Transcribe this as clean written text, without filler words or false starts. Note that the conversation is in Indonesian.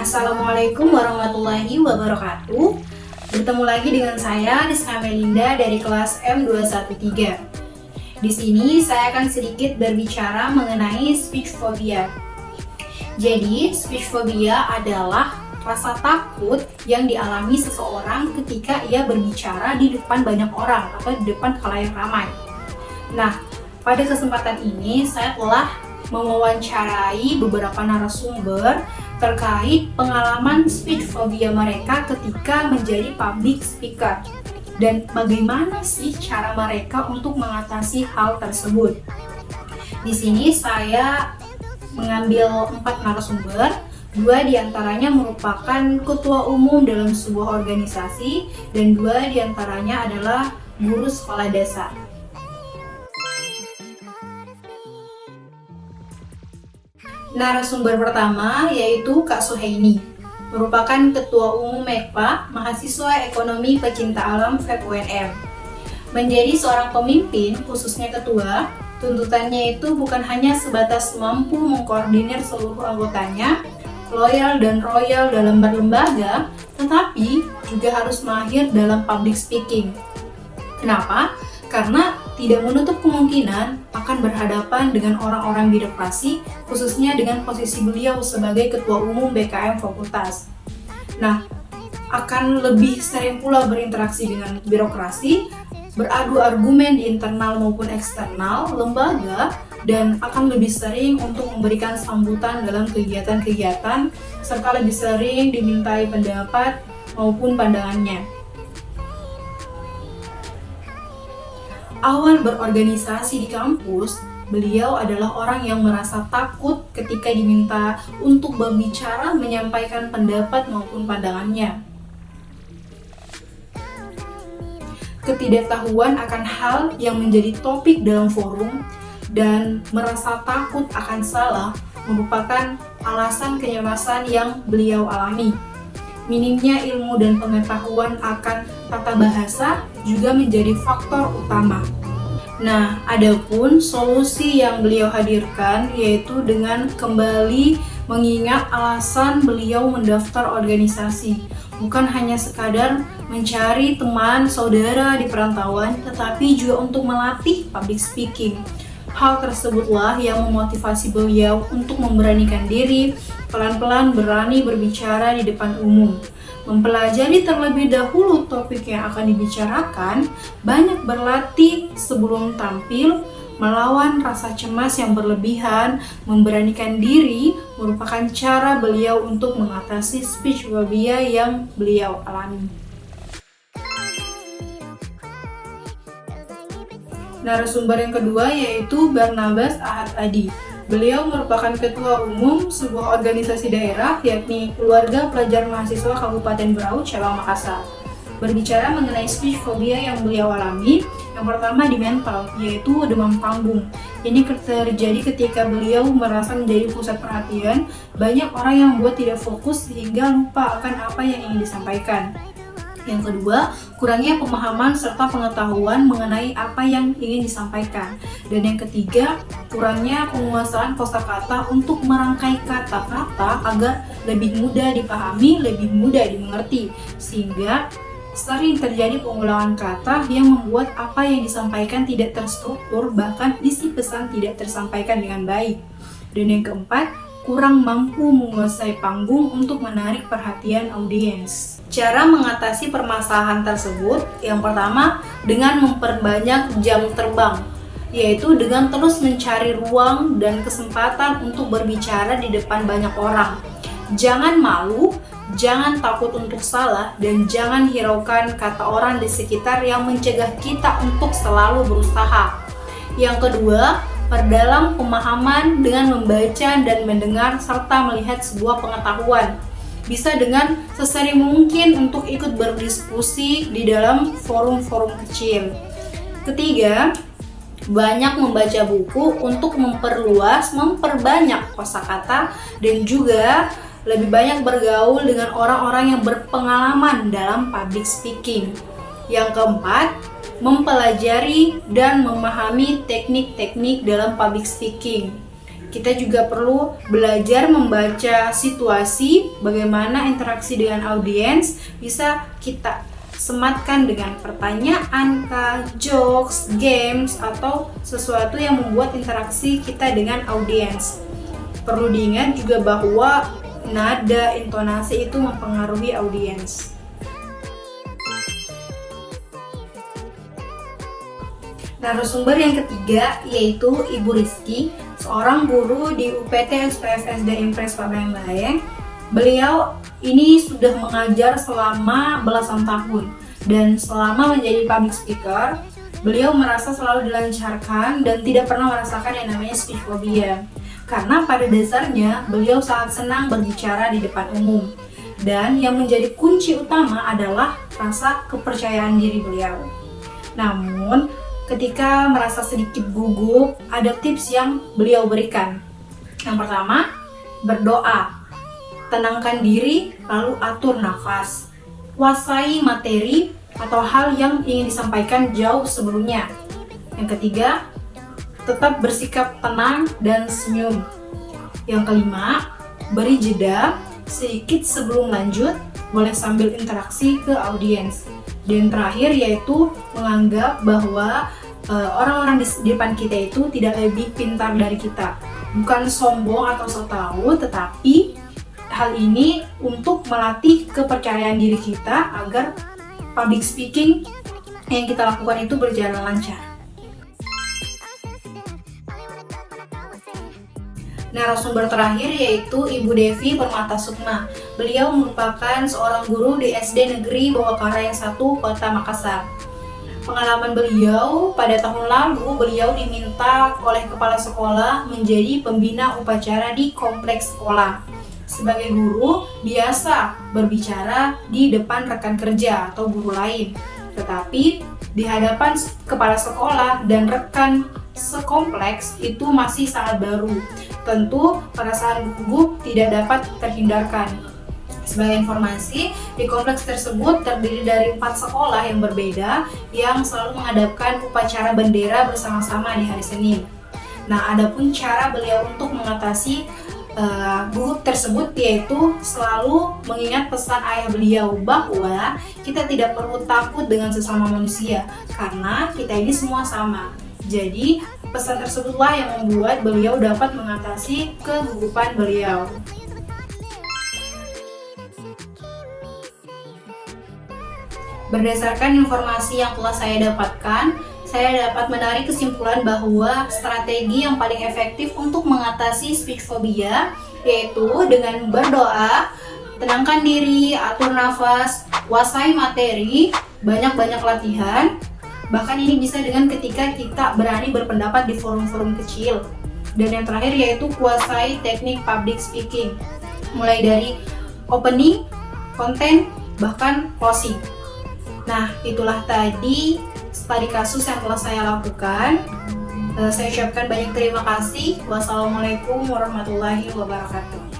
Assalamualaikum warahmatullahi wabarakatuh. Bertemu lagi dengan saya, Rizka Melinda dari kelas M213. Di sini saya akan sedikit berbicara mengenai speech phobia. Jadi, speech phobia adalah rasa takut yang dialami seseorang ketika ia berbicara di depan banyak orang atau di depan khalayak ramai. Nah, pada kesempatan ini saya telah mewawancarai beberapa narasumber terkait pengalaman speech phobia mereka ketika menjadi public speaker dan bagaimana sih cara mereka untuk mengatasi hal tersebut. Di sini saya mengambil 4 narasumber, 2 diantaranya merupakan ketua umum dalam sebuah organisasi dan 2 diantaranya adalah guru sekolah dasar. Narasumber pertama yaitu Kak Suhaini, merupakan Ketua Umum MEKPA, mahasiswa ekonomi pecinta alam FEB UNM. Menjadi seorang pemimpin, khususnya ketua, tuntutannya itu bukan hanya sebatas mampu mengkoordinir seluruh anggotanya, loyal dan royal dalam berlembaga, tetapi juga harus mahir dalam public speaking. Kenapa? Karena tidak menutup kemungkinan akan berhadapan dengan orang-orang birokrasi, khususnya dengan posisi beliau sebagai Ketua Umum BKM Fakultas. Nah, akan lebih sering pula berinteraksi dengan birokrasi, beradu argumen di internal maupun eksternal lembaga, dan akan lebih sering untuk memberikan sambutan dalam kegiatan-kegiatan, serta lebih sering dimintai pendapat maupun pandangannya. Awal berorganisasi di kampus, beliau adalah orang yang merasa takut ketika diminta untuk berbicara, menyampaikan pendapat maupun pandangannya. Ketidaktahuan akan hal yang menjadi topik dalam forum dan merasa takut akan salah merupakan alasan kecemasan yang beliau alami. Minimnya ilmu dan pengetahuan akan tata bahasa juga menjadi faktor utama. Nah, adapun solusi yang beliau hadirkan yaitu dengan kembali mengingat alasan beliau mendaftar organisasi. Bukan hanya sekadar mencari teman, saudara di perantauan, tetapi juga untuk melatih public speaking. Hal tersebutlah yang memotivasi beliau untuk memberanikan diri, pelan-pelan berani berbicara di depan umum. Mempelajari terlebih dahulu topik yang akan dibicarakan, banyak berlatih sebelum tampil, melawan rasa cemas yang berlebihan, memberanikan diri merupakan cara beliau untuk mengatasi speech phobia yang beliau alami. Narasumber yang kedua yaitu Barnabas Ahad Adi. Beliau merupakan Ketua Umum sebuah organisasi daerah, yakni Keluarga Pelajar Mahasiswa Kabupaten Berau, Cabang Makassar. Berbicara mengenai speech phobia yang beliau alami, yang pertama di mental, yaitu demam panggung. Ini terjadi ketika beliau merasa menjadi pusat perhatian, banyak orang yang membuat tidak fokus sehingga lupa akan apa yang ingin disampaikan. Yang kedua, kurangnya pemahaman serta pengetahuan mengenai apa yang ingin disampaikan. Dan yang ketiga, kurangnya penguasaan kosakata untuk merangkai kata-kata agar lebih mudah dipahami, lebih mudah dimengerti, sehingga sering terjadi pengulangan kata yang membuat apa yang disampaikan tidak terstruktur, bahkan isi pesan tidak tersampaikan dengan baik. Dan yang keempat, kurang mampu menguasai panggung untuk menarik perhatian audiens. Cara mengatasi permasalahan tersebut, yang pertama dengan memperbanyak jam terbang, yaitu dengan terus mencari ruang dan kesempatan untuk berbicara di depan banyak orang. Jangan malu, jangan takut untuk salah, dan jangan hiraukan kata orang di sekitar yang mencegah kita untuk selalu berusaha. Yang kedua, perdalam pemahaman dengan membaca dan mendengar serta melihat sebuah pengetahuan. Bisa dengan sesering mungkin untuk ikut berdiskusi di dalam forum-forum kecil. Ketiga, banyak membaca buku untuk memperbanyak kosakata dan juga lebih banyak bergaul dengan orang-orang yang berpengalaman dalam public speaking. Yang keempat, mempelajari dan memahami teknik-teknik dalam public speaking. Kita juga perlu belajar membaca situasi, bagaimana interaksi dengan audiens bisa kita sematkan dengan pertanyaan, jokes, games, atau sesuatu yang membuat interaksi kita dengan audiens. Perlu diingat juga bahwa nada, intonasi itu mempengaruhi audiens. Narasumber yang ketiga yaitu Ibu Rizky, seorang guru di UPT SPF SD Impres Palembang. Beliau ini sudah mengajar selama belasan tahun dan selama menjadi public speaker, beliau merasa selalu dilancarkan dan tidak pernah merasakan yang namanya speech phobia. Karena pada dasarnya beliau sangat senang berbicara di depan umum. Dan yang menjadi kunci utama adalah rasa kepercayaan diri beliau. Namun, ketika merasa sedikit gugup, ada tips yang beliau berikan. Yang pertama, berdoa. Tenangkan diri, lalu atur nafas. Kuasai materi atau hal yang ingin disampaikan jauh sebelumnya. Yang ketiga, tetap bersikap tenang dan senyum. Yang kelima, beri jeda sedikit sebelum lanjut, boleh sambil interaksi ke audiens. Dan terakhir yaitu menganggap bahwa orang-orang di depan kita itu tidak lebih pintar dari kita. Bukan sombong atau so tahu, tetapi hal ini untuk melatih kepercayaan diri kita agar public speaking yang kita lakukan itu berjalan lancar. Narasumber terakhir yaitu Ibu Devi Permata Sukma. Beliau merupakan seorang guru di SD Negeri Bawakaraeng 1, Kota Makassar. Pengalaman beliau, pada tahun lalu beliau diminta oleh kepala sekolah menjadi pembina upacara di kompleks sekolah. Sebagai guru, biasa berbicara di depan rekan kerja atau guru lain. Tetapi di hadapan kepala sekolah dan rekan sekompleks itu masih sangat baru. Tentu perasaan gugup tidak dapat terhindarkan. Sebagai informasi, di kompleks tersebut terdiri dari 4 sekolah yang berbeda yang selalu mengadakan upacara bendera bersama-sama di hari Senin. Nah, adapun cara beliau untuk mengatasi gugup tersebut yaitu selalu mengingat pesan ayah beliau bahwa kita tidak perlu takut dengan sesama manusia karena kita ini semua sama. Jadi, pesan tersebutlah yang membuat beliau dapat mengatasi kegugupan beliau. Berdasarkan informasi yang telah saya dapatkan, saya dapat menarik kesimpulan bahwa strategi yang paling efektif untuk mengatasi speech phobia yaitu dengan berdoa, tenangkan diri, atur nafas, kuasai materi, banyak-banyak latihan. Bahkan ini bisa dengan ketika kita berani berpendapat di forum-forum kecil. Dan yang terakhir yaitu kuasai teknik public speaking, mulai dari opening, konten, bahkan closing. Nah, itulah tadi studi kasus yang telah saya lakukan. Saya ucapkan banyak terima kasih. Wassalamualaikum warahmatullahi wabarakatuh.